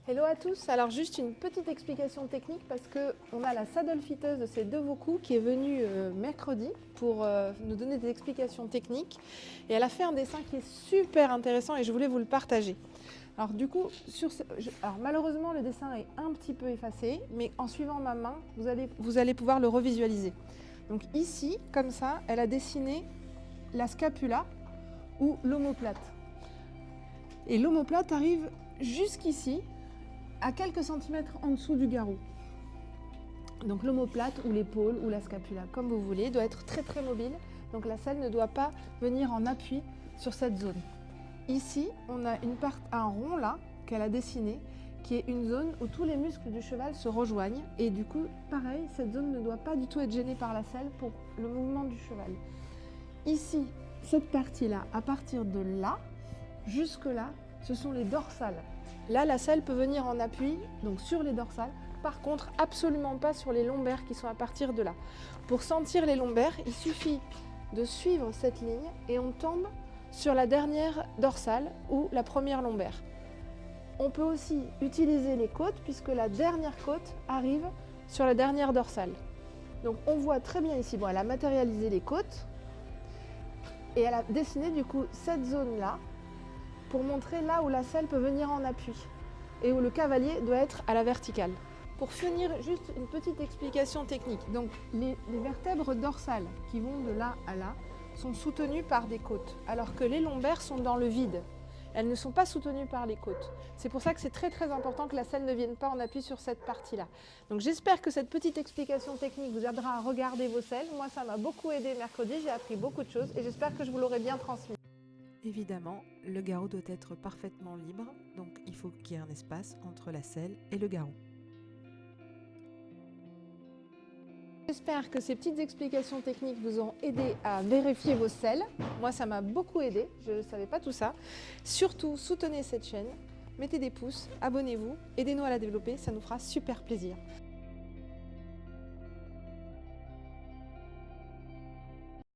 Hello à tous, alors juste une petite explication technique parce qu'on a la saddle fitteuse de ces deux Voku qui est venue mercredi pour nous donner des explications techniques et elle a fait un dessin qui est super intéressant et je voulais vous le partager. Alors du coup, malheureusement le dessin est un petit peu effacé, mais en suivant ma main, vous allez pouvoir le revisualiser. Donc ici, comme ça, elle a dessiné la scapula ou l'omoplate. Et l'omoplate arrive jusqu'ici, à quelques centimètres en dessous du garrot. Donc l'omoplate ou l'épaule ou la scapula, comme vous voulez, doit être très très mobile. Donc la selle ne doit pas venir en appui sur cette zone. Ici, on a un rond là qu'elle a dessiné, qui est une zone où tous les muscles du cheval se rejoignent. Et du coup, pareil, cette zone ne doit pas du tout être gênée par la selle pour le mouvement du cheval. Ici, cette partie-là, à partir de là, jusque là, ce sont les dorsales. Là, la selle peut venir en appui, donc sur les dorsales. Par contre, absolument pas sur les lombaires qui sont à partir de là. Pour sentir les lombaires, il suffit de suivre cette ligne et on tombe sur la dernière dorsale ou la première lombaire. On peut aussi utiliser les côtes puisque la dernière côte arrive sur la dernière dorsale. Donc on voit très bien ici, bon, elle a matérialisé les côtes et elle a dessiné du coup cette zone-là pour montrer là où la selle peut venir en appui et où le cavalier doit être à la verticale. Pour finir, juste une petite explication technique. Donc les vertèbres dorsales qui vont de là à là sont soutenues par des côtes, alors que les lombaires sont dans le vide. Elles ne sont pas soutenues par les côtes. C'est pour ça que c'est très très important que la selle ne vienne pas en appui sur cette partie-là. Donc j'espère que cette petite explication technique vous aidera à regarder vos selles. Moi, ça m'a beaucoup aidé mercredi, j'ai appris beaucoup de choses et j'espère que je vous l'aurai bien transmis. Évidemment, le garrot doit être parfaitement libre, donc il faut qu'il y ait un espace entre la selle et le garrot. J'espère que ces petites explications techniques vous ont aidé à vérifier vos selles. Moi, ça m'a beaucoup aidé, je ne savais pas tout ça. Surtout, soutenez cette chaîne, mettez des pouces, abonnez-vous, aidez-nous à la développer, ça nous fera super plaisir.